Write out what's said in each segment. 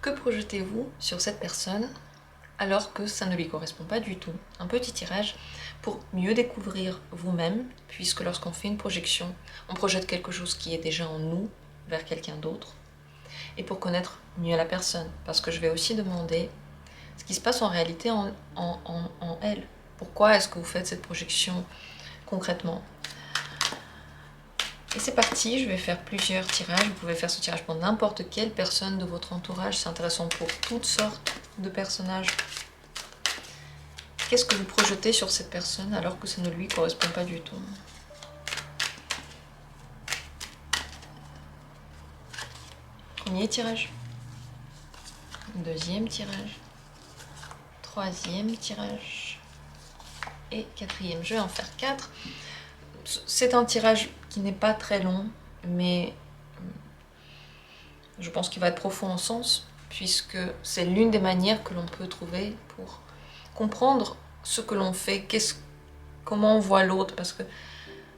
Que projetez-vous sur cette personne alors que ça ne lui correspond pas du tout? Un petit tirage pour mieux découvrir vous-même, puisque lorsqu'on fait une projection, on projette quelque chose qui est déjà en nous vers quelqu'un d'autre, et pour connaître mieux la personne, parce que je vais aussi demander ce qui se passe en réalité en elle. Pourquoi est-ce que vous faites cette projection concrètement? Et c'est parti, je vais faire plusieurs tirages. Vous pouvez faire ce tirage pour n'importe quelle personne de votre entourage. C'est intéressant pour toutes sortes de personnages. Qu'est-ce que vous projetez sur cette personne alors que ça ne lui correspond pas du tout? Premier tirage. Deuxième tirage. Troisième tirage. Et quatrième. Je vais en faire 4. C'est un tirage qui n'est pas très long, mais je pense qu'il va être profond en sens, puisque c'est l'une des manières que l'on peut trouver pour comprendre ce que l'on fait, comment on voit l'autre, parce que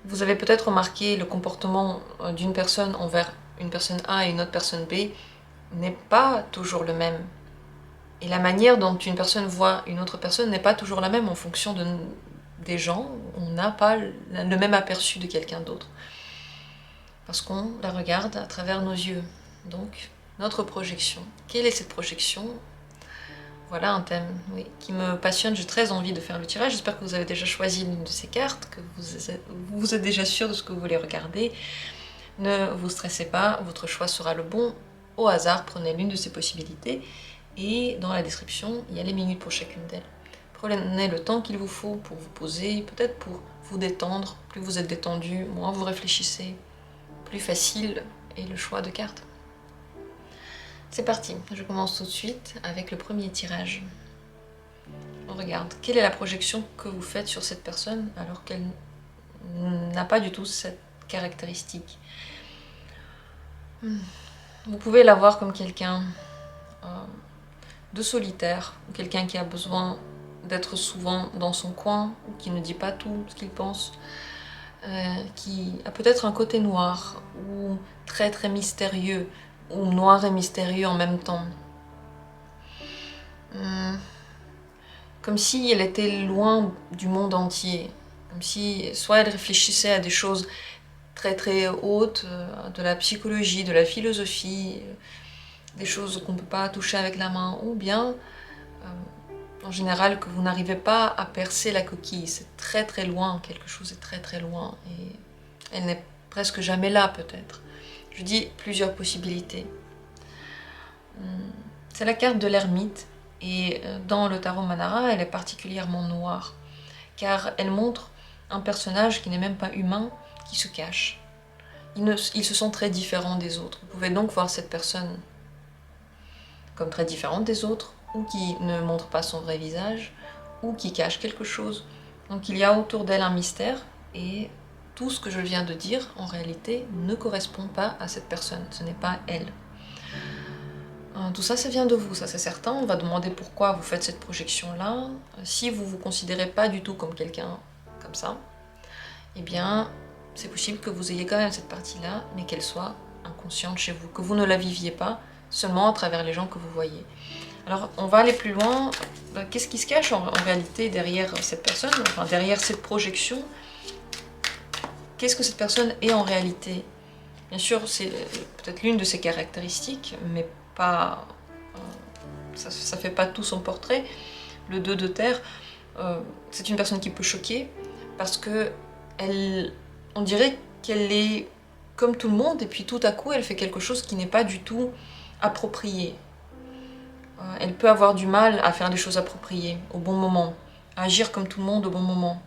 vous avez peut-être remarqué le comportement d'une personne envers une personne A et une autre personne B n'est pas toujours le même. Et la manière dont une personne voit une autre personne n'est pas toujours la même en fonction des gens. On n'a pas le même aperçu de quelqu'un d'autre. Parce qu'on la regarde à travers nos yeux. Donc, notre projection. Quelle est cette projection? Voilà un thème qui me passionne. J'ai très envie de faire le tirage. J'espère que vous avez déjà choisi l'une de ces cartes, que vous êtes déjà sûr de ce que vous voulez regarder. Ne vous stressez pas, votre choix sera le bon. Au hasard, prenez l'une de ces possibilités. Et dans la description, il y a les minutes pour chacune d'elles. Prenez le temps qu'il vous faut pour vous poser, peut-être pour vous détendre. Plus vous êtes détendu, moins vous réfléchissez, plus facile est le choix de cartes. C'est parti, je commence tout de suite avec le premier tirage. On regarde, quelle est la projection que vous faites sur cette personne alors qu'elle n'a pas du tout cette caractéristique? Vous pouvez la voir comme quelqu'un de solitaire, ou quelqu'un qui a besoin d'être souvent dans son coin, ou qui ne dit pas tout ce qu'il pense, qui a peut-être un côté noir, ou très très mystérieux, ou noir et mystérieux en même temps. Comme si elle était loin du monde entier, comme si soit elle réfléchissait à des choses très très hautes, de la psychologie, de la philosophie, des choses qu'on ne peut pas toucher avec la main, ou bien en général que vous n'arrivez pas à percer la coquille, c'est très très loin, quelque chose est très très loin, et elle n'est presque jamais là peut-être. Je dis plusieurs possibilités. C'est la carte de l'ermite, et dans le tarot Manara, elle est particulièrement noire, car elle montre un personnage qui n'est même pas humain, qui se cache. Ils se sont très différents des autres. Vous pouvez donc voir cette personne comme très différente des autres, ou qui ne montre pas son vrai visage, ou qui cache quelque chose. Donc il y a autour d'elle un mystère, et tout ce que je viens de dire, en réalité, ne correspond pas à cette personne, ce n'est pas elle. Tout ça, ça vient de vous, ça c'est certain. On va demander pourquoi vous faites cette projection-là. Si vous vous considérez pas du tout comme quelqu'un comme ça, eh bien, c'est possible que vous ayez quand même cette partie-là, mais qu'elle soit inconsciente chez vous, que vous ne la viviez pas seulement à travers les gens que vous voyez. Alors, on va aller plus loin. Qu'est-ce qui se cache en réalité derrière cette personne, enfin derrière cette projection? Qu'est-ce que cette personne est en réalité? Bien sûr, c'est peut-être l'une de ses caractéristiques, mais pas, ça fait pas tout son portrait. Le 2 de terre, c'est une personne qui peut choquer, parce que on dirait qu'elle est comme tout le monde, et puis tout à coup, elle fait quelque chose qui n'est pas du tout approprié. Elle peut avoir du mal à faire des choses appropriées au bon moment, à agir comme tout le monde au bon moment.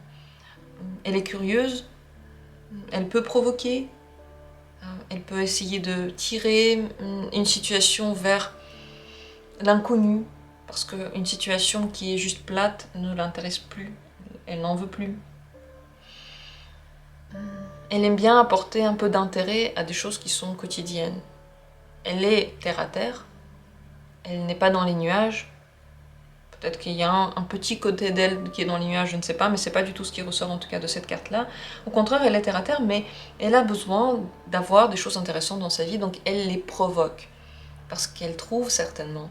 Elle est curieuse, elle peut provoquer, elle peut essayer de tirer une situation vers l'inconnu, parce qu'une situation qui est juste plate ne l'intéresse plus, elle n'en veut plus. Elle aime bien apporter un peu d'intérêt à des choses qui sont quotidiennes. Elle est terre à terre, elle n'est pas dans les nuages. Peut-être qu'il y a un petit côté d'elle qui est dans les nuages, je ne sais pas, mais c'est pas du tout ce qui ressort en tout cas de cette carte-là. Au contraire, elle est terre à terre, mais elle a besoin d'avoir des choses intéressantes dans sa vie, donc elle les provoque. parce qu'elle trouve certainement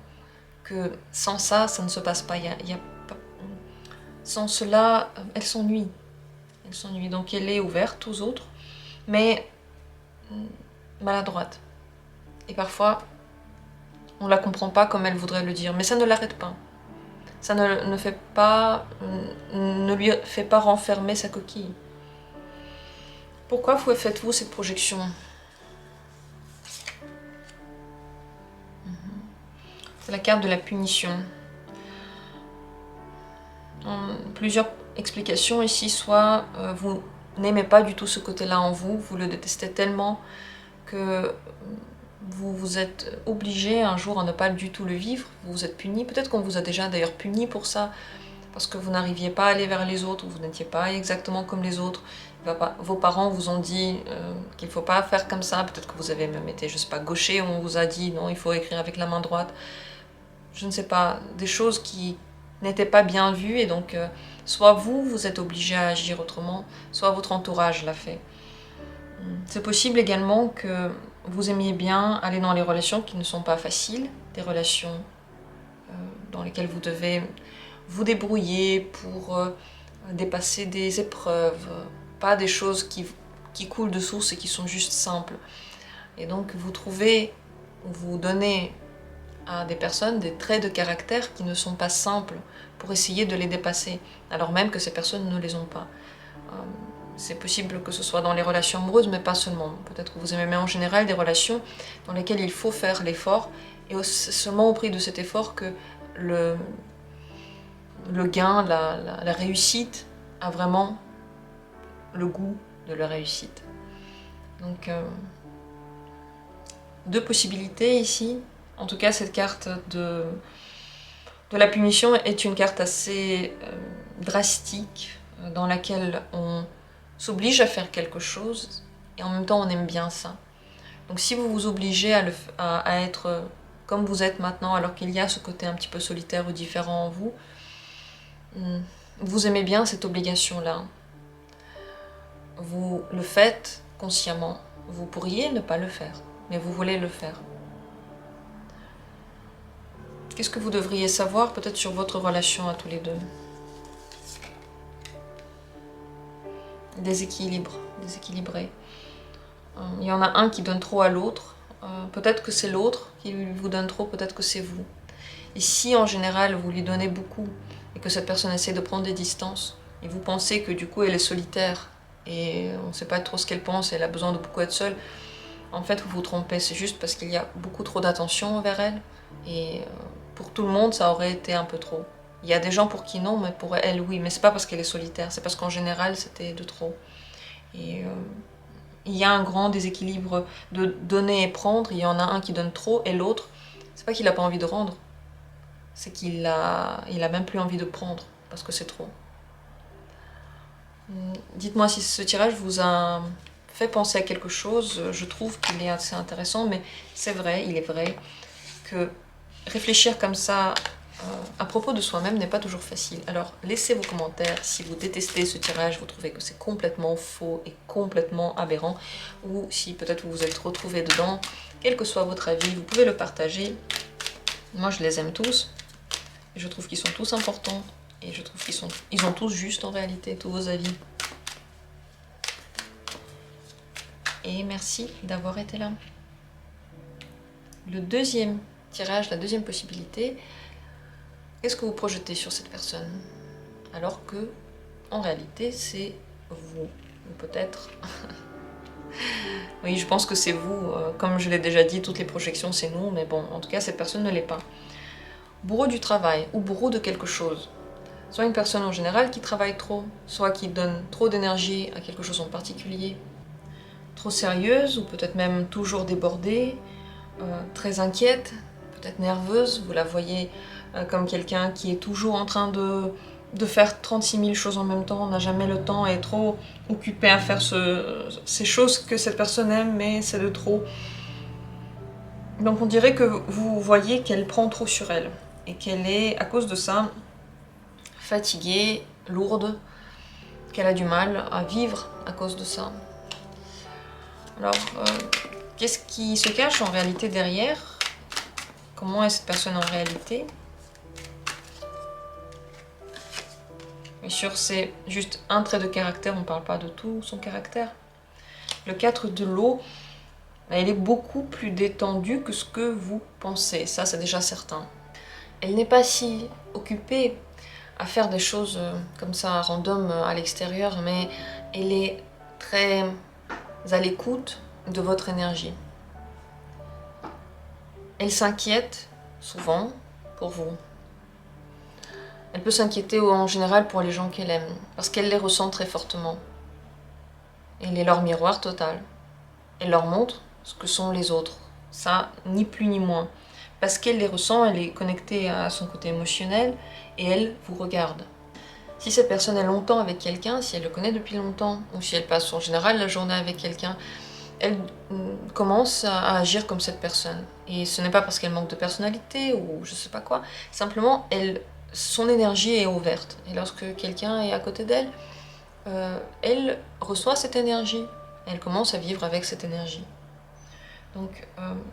que sans ça, ça ne se passe pas. Sans cela, elle s'ennuie. Elle s'ennuie, donc elle est ouverte aux autres, mais maladroite. Et parfois, on ne la comprend pas comme elle voudrait le dire, mais ça ne l'arrête pas. Ça ne lui fait pas renfermer sa coquille. Pourquoi faites-vous cette projection? C'est la carte de la punition. Plusieurs explications ici, soit vous n'aimez pas du tout ce côté-là en vous, vous le détestez tellement que vous vous êtes obligé un jour à ne pas du tout le vivre, vous vous êtes puni, peut-être qu'on vous a déjà d'ailleurs puni pour ça, parce que vous n'arriviez pas à aller vers les autres, vous n'étiez pas exactement comme les autres, vos parents vous ont dit qu'il ne faut pas faire comme ça, peut-être que vous avez même été, je ne sais pas, gaucher, on vous a dit non, il faut écrire avec la main droite, je ne sais pas, des choses qui n'étaient pas bien vues, et donc soit vous êtes obligé à agir autrement, soit votre entourage l'a fait. C'est possible également que vous aimiez bien aller dans les relations qui ne sont pas faciles, des relations dans lesquelles vous devez vous débrouiller pour dépasser des épreuves, pas des choses qui coulent de source et qui sont juste simples. Et donc vous donnez à des personnes des traits de caractère qui ne sont pas simples pour essayer de les dépasser, alors même que ces personnes ne les ont pas. C'est possible que ce soit dans les relations amoureuses, mais pas seulement. Peut-être que vous aimez en général des relations dans lesquelles il faut faire l'effort, et c'est seulement au prix de cet effort que le gain, la réussite a vraiment le goût de la réussite. Donc, deux possibilités ici. En tout cas, cette carte de la punition est une carte assez drastique, dans laquelle on s'oblige à faire quelque chose, et en même temps on aime bien ça. Donc si vous vous obligez à être comme vous êtes maintenant, alors qu'il y a ce côté un petit peu solitaire ou différent en vous, vous aimez bien cette obligation-là. Vous le faites consciemment. Vous pourriez ne pas le faire, mais vous voulez le faire. Qu'est-ce que vous devriez savoir peut-être sur votre relation à tous les deux? Déséquilibré. Il y en a un qui donne trop à l'autre. Peut-être que c'est l'autre qui vous donne trop, peut-être que c'est vous. Et si en général vous lui donnez beaucoup et que cette personne essaie de prendre des distances, et vous pensez que du coup elle est solitaire et on ne sait pas trop ce qu'elle pense, et elle a besoin de beaucoup être seule, en fait vous vous trompez, c'est juste parce qu'il y a beaucoup trop d'attention envers elle, et pour tout le monde ça aurait été un peu trop. Il y a des gens pour qui non, mais pour elle oui, mais c'est pas parce qu'elle est solitaire, c'est parce qu'en général c'était de trop. Et il y a un grand déséquilibre de donner et prendre, il y en a un qui donne trop et l'autre, c'est pas qu'il n'a pas envie de rendre, c'est qu'il a même plus envie de prendre parce que c'est trop. Dites-moi si ce tirage vous a fait penser à quelque chose. Je trouve qu'il est assez intéressant, mais c'est vrai, il est vrai que réfléchir comme ça à propos de soi-même n'est pas toujours facile. Alors laissez vos commentaires si vous détestez ce tirage, vous trouvez que c'est complètement faux et complètement aberrant, ou si peut-être vous vous êtes retrouvé dedans. Quel que soit votre avis, vous pouvez le partager. Moi je les aime tous, et je trouve qu'ils sont tous importants, et je trouve qu'ils ont tous juste en réalité, tous vos avis. Et merci d'avoir été là. Le deuxième tirage, la deuxième possibilité, qu'est-ce que vous projetez sur cette personne? Alors que, en réalité, c'est vous. Ou peut-être... oui, je pense que c'est vous. Comme je l'ai déjà dit, toutes les projections, c'est nous. Mais bon, en tout cas, cette personne ne l'est pas. Bourreau du travail ou bourreau de quelque chose. Soit une personne en général qui travaille trop, soit qui donne trop d'énergie à quelque chose en particulier. Trop sérieuse, ou peut-être même toujours débordée, très inquiète, peut-être nerveuse. Vous la voyez comme quelqu'un qui est toujours en train de faire 36 000 choses en même temps, n'a jamais le temps, est trop occupé à faire ces choses que cette personne aime, mais c'est de trop. Donc on dirait que vous voyez qu'elle prend trop sur elle, et qu'elle est, à cause de ça, fatiguée, lourde, qu'elle a du mal à vivre à cause de ça. Alors, qu'est-ce qui se cache en réalité derrière? comment est cette personne en réalité. Bien sûr, c'est juste un trait de caractère, on ne parle pas de tout son caractère. Le 4 de l'eau, elle est beaucoup plus détendue que ce que vous pensez, ça c'est déjà certain. Elle n'est pas si occupée à faire des choses comme ça, random à l'extérieur, mais elle est très à l'écoute de votre énergie. Elle s'inquiète souvent pour vous. Elle peut s'inquiéter en général pour les gens qu'elle aime, parce qu'elle les ressent très fortement. Elle est leur miroir total. Elle leur montre ce que sont les autres. Ça, ni plus ni moins. Parce qu'elle les ressent, elle est connectée à son côté émotionnel et elle vous regarde. Si cette personne est longtemps avec quelqu'un, si elle le connaît depuis longtemps, ou si elle passe en général la journée avec quelqu'un, elle commence à agir comme cette personne. Et ce n'est pas parce qu'elle manque de personnalité ou je sais pas quoi, simplement son énergie est ouverte. Et lorsque quelqu'un est à côté d'elle, elle reçoit cette énergie. Elle commence à vivre avec cette énergie. Donc,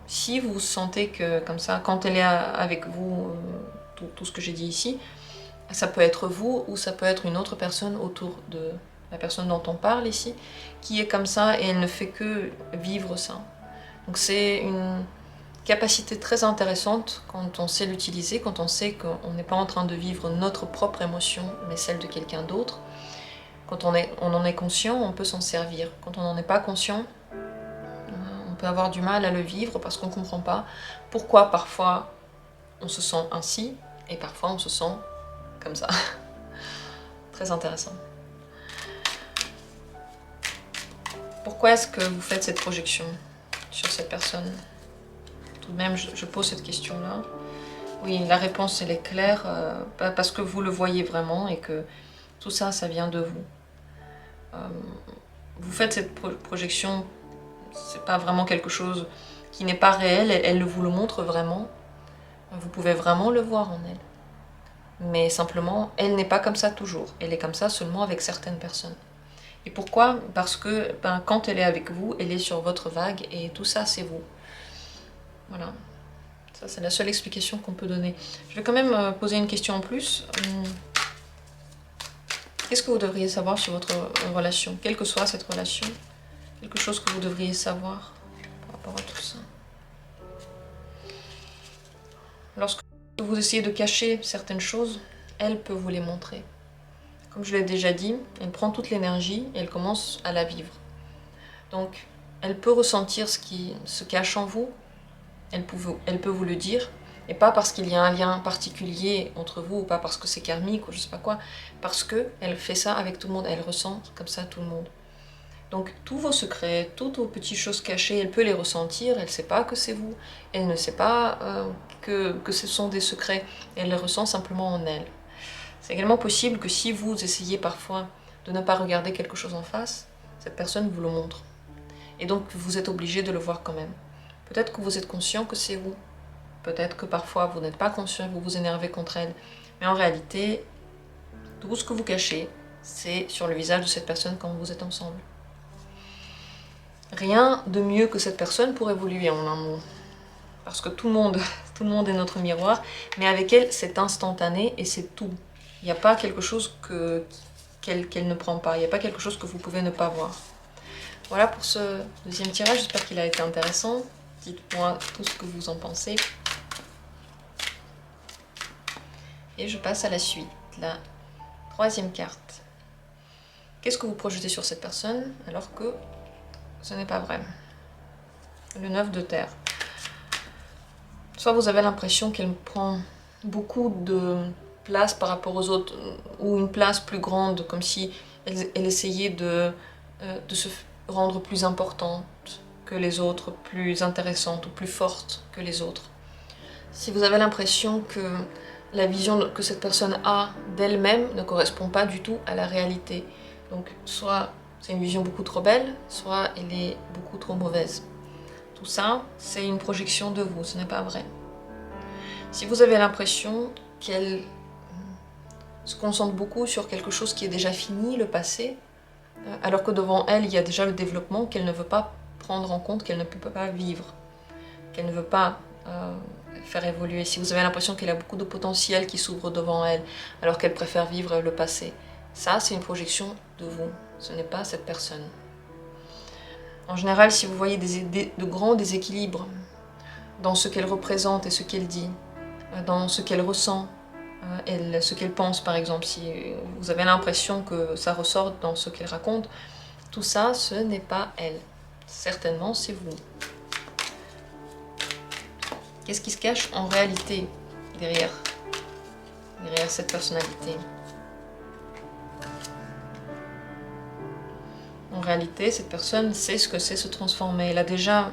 si vous sentez que, comme ça, quand elle est avec vous, tout ce que j'ai dit ici, ça peut être vous ou ça peut être une autre personne autour de la personne dont on parle ici, qui est comme ça et elle ne fait que vivre ça. Donc c'est une capacité très intéressante quand on sait l'utiliser, quand on sait qu'on n'est pas en train de vivre notre propre émotion, mais celle de quelqu'un d'autre. Quand on en est conscient, on peut s'en servir. Quand on n'en est pas conscient, on peut avoir du mal à le vivre parce qu'on ne comprend pas pourquoi parfois on se sent ainsi et parfois on se sent comme ça. Très intéressant. Pourquoi est-ce que vous faites cette projection sur cette personne? Tout de même, je pose cette question-là. Oui, la réponse, elle est claire, parce que vous le voyez vraiment et que tout ça, ça vient de vous. Vous faites cette projection, c'est pas vraiment quelque chose qui n'est pas réel, elle vous le montre vraiment. Vous pouvez vraiment le voir en elle. Mais simplement, elle n'est pas comme ça toujours. Elle est comme ça seulement avec certaines personnes. Et pourquoi? Parce que quand elle est avec vous, elle est sur votre vague et tout ça, c'est vous. Voilà. Ça, c'est la seule explication qu'on peut donner. Je vais quand même poser une question en plus. Qu'est-ce que vous devriez savoir sur votre relation? Quelle que soit cette relation, quelque chose que vous devriez savoir par rapport à tout ça. Lorsque vous essayez de cacher certaines choses, elle peut vous les montrer. Comme je l'ai déjà dit, elle prend toute l'énergie et elle commence à la vivre. Donc, elle peut ressentir ce qui se cache en vous, elle peut vous le dire, et pas parce qu'il y a un lien particulier entre vous, ou pas parce que c'est karmique, ou je sais pas quoi, parce qu'elle fait ça avec tout le monde, elle ressent comme ça tout le monde. Donc, tous vos secrets, toutes vos petites choses cachées, elle peut les ressentir, elle ne sait pas que c'est vous, elle ne sait pas que ce sont des secrets, elle les ressent simplement en elle. C'est également possible que si vous essayez parfois de ne pas regarder quelque chose en face, cette personne vous le montre. Et donc vous êtes obligé de le voir quand même. Peut-être que vous êtes conscient que c'est vous. Peut-être que parfois vous n'êtes pas conscient et vous vous énervez contre elle. Mais en réalité, tout ce que vous cachez, c'est sur le visage de cette personne quand vous êtes ensemble. Rien de mieux que cette personne pour évoluer en un mot. Parce que tout le monde est notre miroir, mais avec elle, c'est instantané et c'est tout. Il n'y a pas quelque chose qu'elle ne prend pas, il n'y a pas quelque chose que vous pouvez ne pas voir. Voilà pour ce deuxième tirage, j'espère qu'il a été intéressant. Dites-moi tout ce que vous en pensez. Et je passe à la suite, la troisième carte. Qu'est-ce que vous projetez sur cette personne alors que ce n'est pas vrai? Le 9 de terre. Soit vous avez l'impression qu'elle prend beaucoup de place par rapport aux autres, ou une place plus grande, comme si elle essayait de se rendre plus importante que les autres, plus intéressante ou plus forte que les autres. Si vous avez l'impression que la vision que cette personne a d'elle-même ne correspond pas du tout à la réalité, donc soit c'est une vision beaucoup trop belle, soit elle est beaucoup trop mauvaise. Tout ça, c'est une projection de vous, ce n'est pas vrai. Si vous avez l'impression qu'elle se concentre beaucoup sur quelque chose qui est déjà fini, le passé, alors que devant elle, il y a déjà le développement qu'elle ne veut pas prendre en compte, qu'elle ne peut pas vivre, qu'elle ne veut pas faire évoluer, si vous avez l'impression qu'elle a beaucoup de potentiel qui s'ouvre devant elle, alors qu'elle préfère vivre le passé, ça c'est une projection de vous, ce n'est pas cette personne. En général, si vous voyez de grands déséquilibres dans ce qu'elle représente et ce qu'elle dit, dans ce qu'elle ressent, ce qu'elle pense par exemple, si vous avez l'impression que ça ressort dans ce qu'elle raconte, tout ça, ce n'est pas elle. Certainement, c'est vous. Qu'est-ce qui se cache en réalité derrière cette personnalité? En réalité, cette personne sait ce que c'est se transformer. Elle a déjà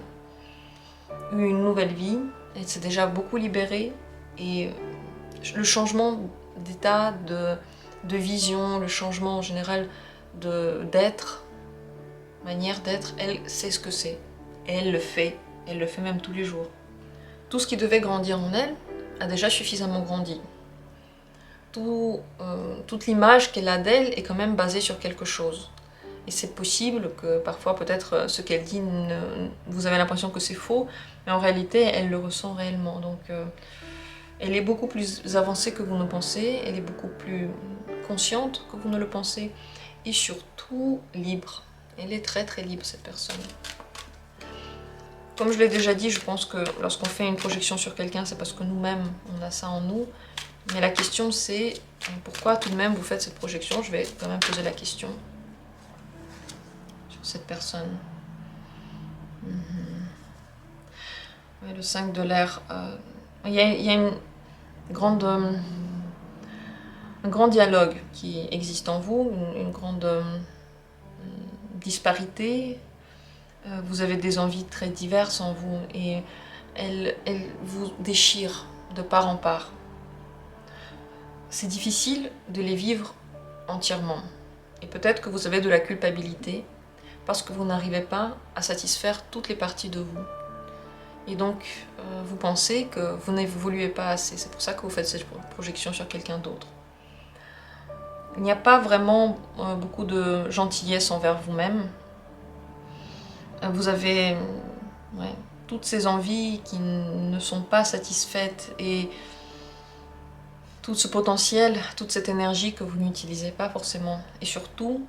eu une nouvelle vie, elle s'est déjà beaucoup libérée, et le changement d'état, de vision, le changement en général d'être, manière d'être, elle sait ce que c'est. Et elle le fait même tous les jours. Tout ce qui devait grandir en elle a déjà suffisamment grandi. Toute l'image qu'elle a d'elle est quand même basée sur quelque chose. Et c'est possible que parfois peut-être ce qu'elle dit, vous avez l'impression que c'est faux, mais en réalité elle le ressent réellement. Donc elle est beaucoup plus avancée que vous ne pensez, elle est beaucoup plus consciente que vous ne le pensez, et surtout libre. Elle est très très libre, cette personne. Comme je l'ai déjà dit, je pense que lorsqu'on fait une projection sur quelqu'un, c'est parce que nous-mêmes, on a ça en nous. Mais la question c'est, pourquoi tout de même vous faites cette projection? Je vais quand même poser la question sur cette personne. Ouais, le 5 de l'air. Il y a un grand dialogue qui existe en vous, une grande disparité. Vous avez des envies très diverses en vous, et elles vous déchirent de part en part. C'est difficile de les vivre entièrement. Et peut-être que vous avez de la culpabilité parce que vous n'arrivez pas à satisfaire toutes les parties de vous. Et donc, vous pensez que vous n'évoluez pas assez. C'est pour ça que vous faites cette projection sur quelqu'un d'autre. Il n'y a pas vraiment beaucoup de gentillesse envers vous-même. Vous avez toutes ces envies qui ne sont pas satisfaites, et tout ce potentiel, toute cette énergie que vous n'utilisez pas forcément. Et surtout,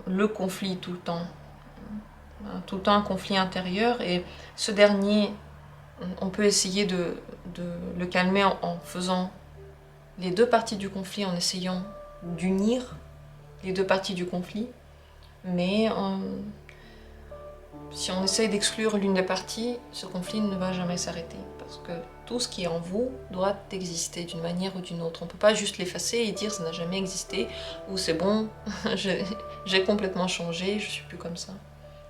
le conflit tout le temps un conflit intérieur, et ce dernier, on peut essayer de le calmer en faisant les deux parties du conflit, en essayant d'unir les deux parties du conflit, mais si on essaye d'exclure l'une des parties, ce conflit ne va jamais s'arrêter, parce que tout ce qui est en vous doit exister d'une manière ou d'une autre. On ne peut pas juste l'effacer et dire ça n'a jamais existé, ou c'est bon, j'ai complètement changé, je suis plus comme ça.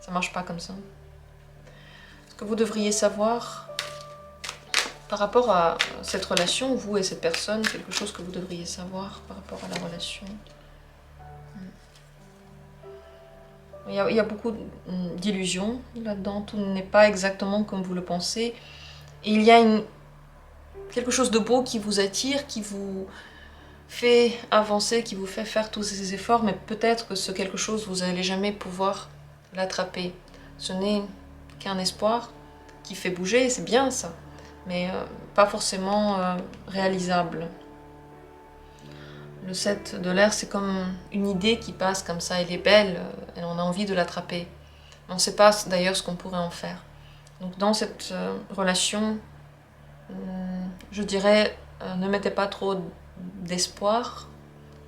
Ça marche pas comme ça. Ce que vous devriez savoir par rapport à cette relation, vous et cette personne, quelque chose que vous devriez savoir par rapport à la relation. Il y a beaucoup d'illusions là-dedans, tout n'est pas exactement comme vous le pensez. Et il y a quelque chose de beau qui vous attire, qui vous fait avancer, qui vous fait faire tous ces efforts, mais peut-être que ce quelque chose, vous n'allez jamais pouvoir l'attraper. Ce n'est qu'un espoir qui fait bouger, c'est bien ça, mais pas forcément réalisable. Le 7 de l'air, c'est comme une idée qui passe comme ça, elle est belle, et on a envie de l'attraper. On ne sait pas d'ailleurs ce qu'on pourrait en faire. Donc dans cette relation, je dirais, ne mettez pas trop d'espoir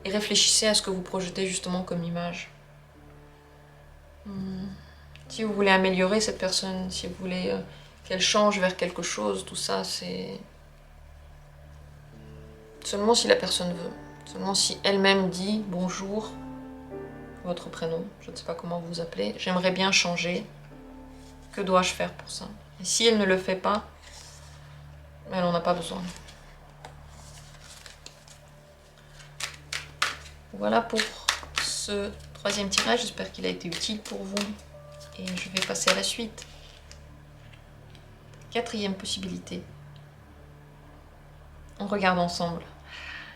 et réfléchissez à ce que vous projetez justement comme image. Si vous voulez améliorer cette personne, si vous voulez qu'elle change vers quelque chose, tout ça, c'est seulement si la personne veut. Seulement si elle-même dit « Bonjour, votre prénom, je ne sais pas comment vous vous appelez, j'aimerais bien changer, que dois-je faire pour ça ?» Et si elle ne le fait pas, elle n'en a pas besoin. Voilà pour ce troisième tirage, j'espère qu'il a été utile pour vous. Et je vais passer à la suite. Quatrième possibilité. On regarde ensemble.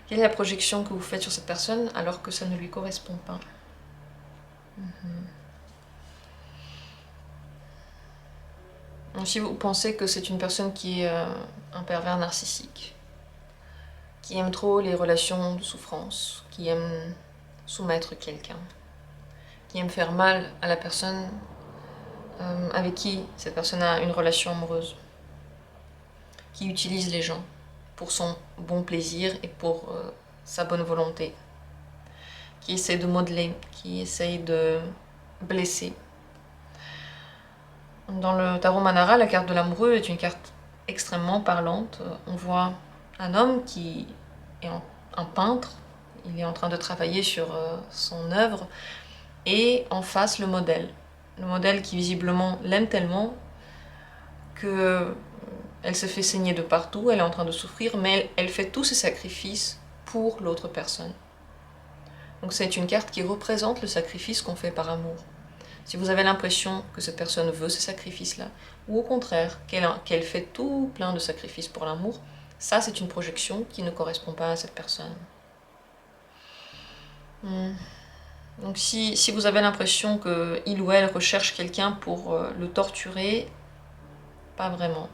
Quelle est la projection que vous faites sur cette personne alors que ça ne lui correspond pas? Donc, si vous pensez que c'est une personne qui est un pervers narcissique, qui aime trop les relations de souffrance, qui aime soumettre quelqu'un, qui aime faire mal à la personne avec qui cette personne a une relation amoureuse, qui utilise les gens pour son bon plaisir et pour sa bonne volonté, qui essaie de modeler, qui essaie de blesser. Dans le tarot Manara, la carte de l'amoureux est une carte extrêmement parlante. On voit un homme qui est un peintre, il est en train de travailler sur son œuvre, et en face le modèle. Le modèle qui visiblement l'aime tellement que elle se fait saigner de partout, elle est en train de souffrir, mais elle fait tous ses sacrifices pour l'autre personne. Donc c'est une carte qui représente le sacrifice qu'on fait par amour. Si vous avez l'impression que cette personne veut ce sacrifice-là, ou au contraire, qu'elle fait tout plein de sacrifices pour l'amour, ça c'est une projection qui ne correspond pas à cette personne. Donc si vous avez l'impression qu'il ou elle recherche quelqu'un pour le torturer, pas vraiment.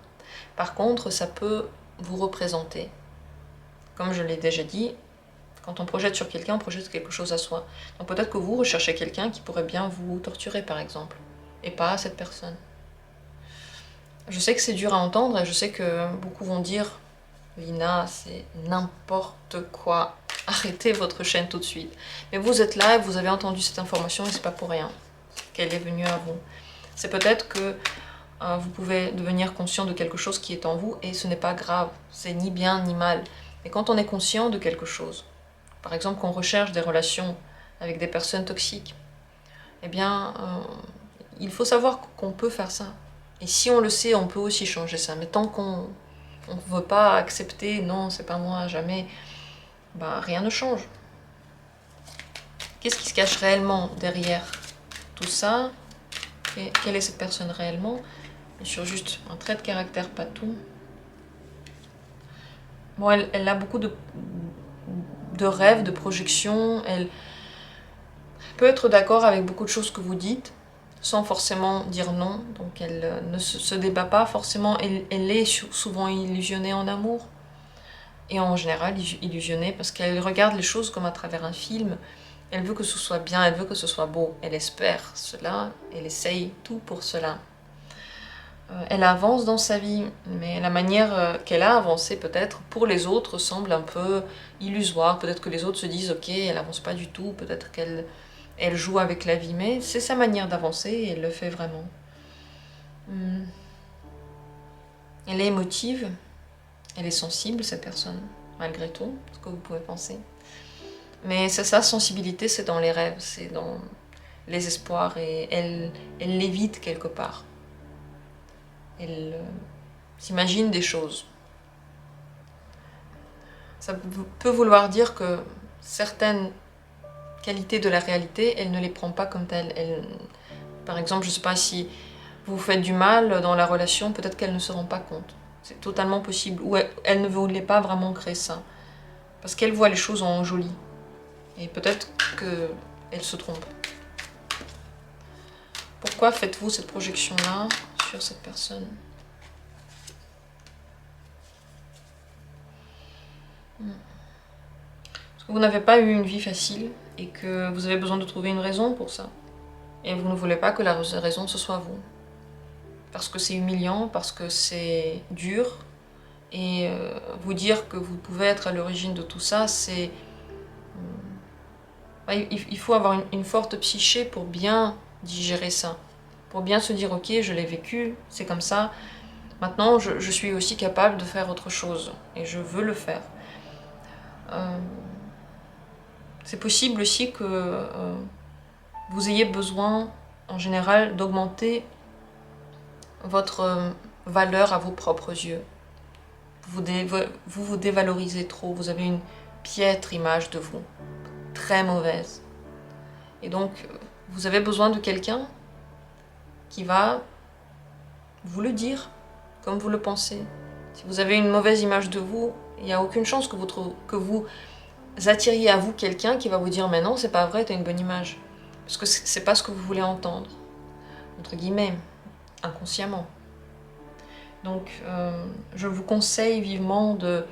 Par contre, ça peut vous représenter. Comme je l'ai déjà dit, quand on projette sur quelqu'un, on projette quelque chose à soi. Donc peut-être que vous recherchez quelqu'un qui pourrait bien vous torturer, par exemple, et pas cette personne. Je sais que c'est dur à entendre, et je sais que beaucoup vont dire « Lina, c'est n'importe quoi, arrêtez votre chaîne tout de suite ». Mais vous êtes là et vous avez entendu cette information et c'est pas pour rien qu'elle est venue à vous. C'est peut-être que vous pouvez devenir conscient de quelque chose qui est en vous et ce n'est pas grave, c'est ni bien ni mal. Mais quand on est conscient de quelque chose, par exemple qu'on recherche des relations avec des personnes toxiques, eh bien, il faut savoir qu'on peut faire ça. Et si on le sait, on peut aussi changer ça. Mais tant qu'on ne veut pas accepter, non, c'est pas moi, jamais, bah rien ne change. Qu'est-ce qui se cache réellement derrière tout ça? Quelle est cette personne réellement? Sur juste un trait de caractère, pas tout. Bon, elle a beaucoup de rêves, de projections. Elle peut être d'accord avec beaucoup de choses que vous dites, sans forcément dire non. Donc elle ne se débat pas forcément. Elle est souvent illusionnée en amour. Et en général illusionnée parce qu'elle regarde les choses comme à travers un film. Elle veut que ce soit bien, elle veut que ce soit beau. Elle espère cela, elle essaye tout pour cela. Elle avance dans sa vie, mais la manière qu'elle a avancé peut-être pour les autres semble un peu illusoire. Peut-être que les autres se disent « ok, elle avance pas du tout, peut-être qu'elle joue avec la vie », mais c'est sa manière d'avancer et elle le fait vraiment. Elle est émotive, elle est sensible cette personne, malgré tout, ce que vous pouvez penser. Mais c'est sa sensibilité, c'est dans les rêves, c'est dans les espoirs et elle l'évite quelque part. Elle s'imagine des choses. Ça peut vouloir dire que certaines qualités de la réalité, elle ne les prend pas comme telles. Par exemple, je ne sais pas si vous faites du mal dans la relation, peut-être qu'elle ne se rend pas compte. C'est totalement possible. Ou elle ne voulait pas vraiment créer ça. Parce qu'elle voit les choses en joli. Et peut-être qu'elle se trompe. Pourquoi faites-vous cette projection-là sur cette personne ? Parce que vous n'avez pas eu une vie facile et que vous avez besoin de trouver une raison pour ça. Et vous ne voulez pas que la raison ce soit vous. Parce que c'est humiliant, parce que c'est dur. Et vous dire que vous pouvez être à l'origine de tout ça, c'est... Il faut avoir une forte psyché pour bien digérer ça. Pour bien se dire, ok, je l'ai vécu, c'est comme ça. Maintenant, je suis aussi capable de faire autre chose. Et je veux le faire. C'est possible aussi que vous ayez besoin, en général, d'augmenter votre valeur à vos propres yeux. Vous vous dévalorisez trop, vous avez une piètre image de vous, très mauvaise. Et donc, vous avez besoin de quelqu'un qui va vous le dire, comme vous le pensez. Si vous avez une mauvaise image de vous, il n'y a aucune chance que vous attiriez à vous quelqu'un qui va vous dire « mais non, c'est pas vrai, t'as une bonne image ». Parce que c'est pas ce que vous voulez entendre, entre guillemets, inconsciemment. Donc je vous conseille vivement de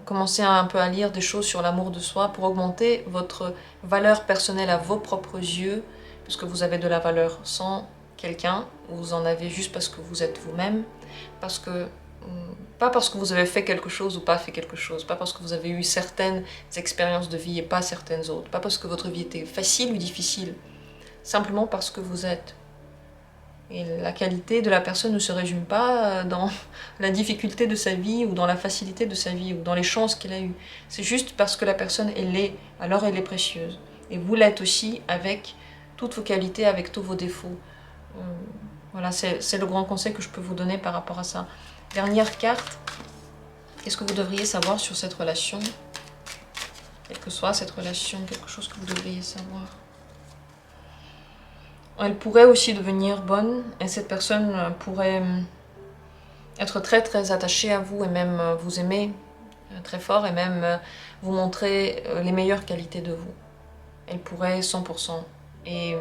commencer un peu à lire des choses sur l'amour de soi pour augmenter votre valeur personnelle à vos propres yeux, puisque vous avez de la valeur sans quelqu'un, vous en avez juste parce que vous êtes vous-même, parce que pas parce que vous avez fait quelque chose ou pas fait quelque chose, pas parce que vous avez eu certaines expériences de vie et pas certaines autres, pas parce que votre vie était facile ou difficile, simplement parce que vous êtes. Et la qualité de la personne ne se résume pas dans la difficulté de sa vie ou dans la facilité de sa vie ou dans les chances qu'elle a eues. C'est juste parce que la personne elle l'est, alors elle est précieuse. Et vous l'êtes aussi avec toutes vos qualités, avec tous vos défauts. Voilà, c'est le grand conseil que je peux vous donner par rapport à ça. Dernière carte, qu'est-ce que vous devriez savoir sur cette relation? Quelle que soit cette relation, quelque chose que vous devriez savoir. Elle pourrait aussi devenir bonne et cette personne pourrait être très très attachée à vous et même vous aimer très fort et même vous montrer les meilleures qualités de vous. Elle pourrait 100%. Et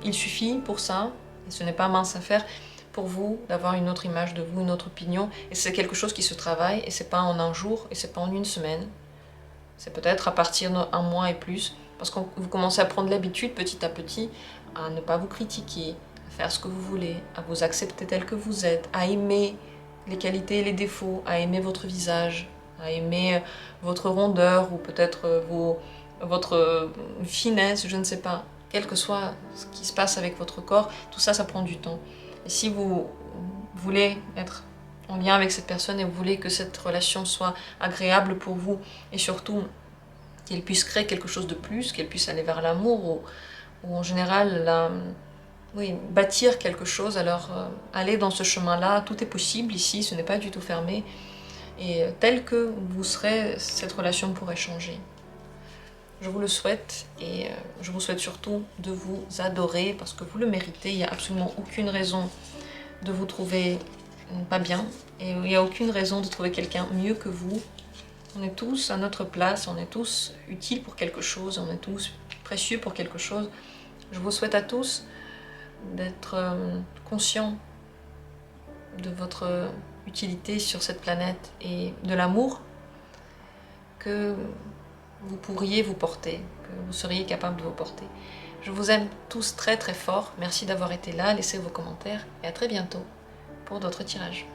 il suffit pour ça, et ce n'est pas mince à faire, pour vous d'avoir une autre image de vous, une autre opinion. Et c'est quelque chose qui se travaille et c'est pas en un jour et c'est pas en une semaine. C'est peut-être à partir d'un mois et plus. Parce que vous commencez à prendre l'habitude petit à petit à ne pas vous critiquer, à faire ce que vous voulez, à vous accepter tel que vous êtes, à aimer les qualités et les défauts, à aimer votre visage, à aimer votre rondeur ou peut-être votre finesse, je ne sais pas. Quel que soit ce qui se passe avec votre corps, tout ça, ça prend du temps. Et si vous voulez être en lien avec cette personne et vous voulez que cette relation soit agréable pour vous et surtout qu'elle puisse créer quelque chose de plus, qu'elle puisse aller vers l'amour ou en général oui, bâtir quelque chose, alors aller dans ce chemin-là, tout est possible ici, ce n'est pas du tout fermé. Et tel que vous serez, cette relation pourrait changer. Je vous le souhaite et je vous souhaite surtout de vous adorer parce que vous le méritez. Il n'y a absolument aucune raison de vous trouver pas bien et il n'y a aucune raison de trouver quelqu'un mieux que vous. On est tous à notre place, on est tous utiles pour quelque chose, on est tous précieux pour quelque chose. Je vous souhaite à tous d'être conscients de votre utilité sur cette planète et de l'amour que vous pourriez vous porter, que vous seriez capable de vous porter. Je vous aime tous très très fort, merci d'avoir été là, laissez vos commentaires et à très bientôt pour d'autres tirages.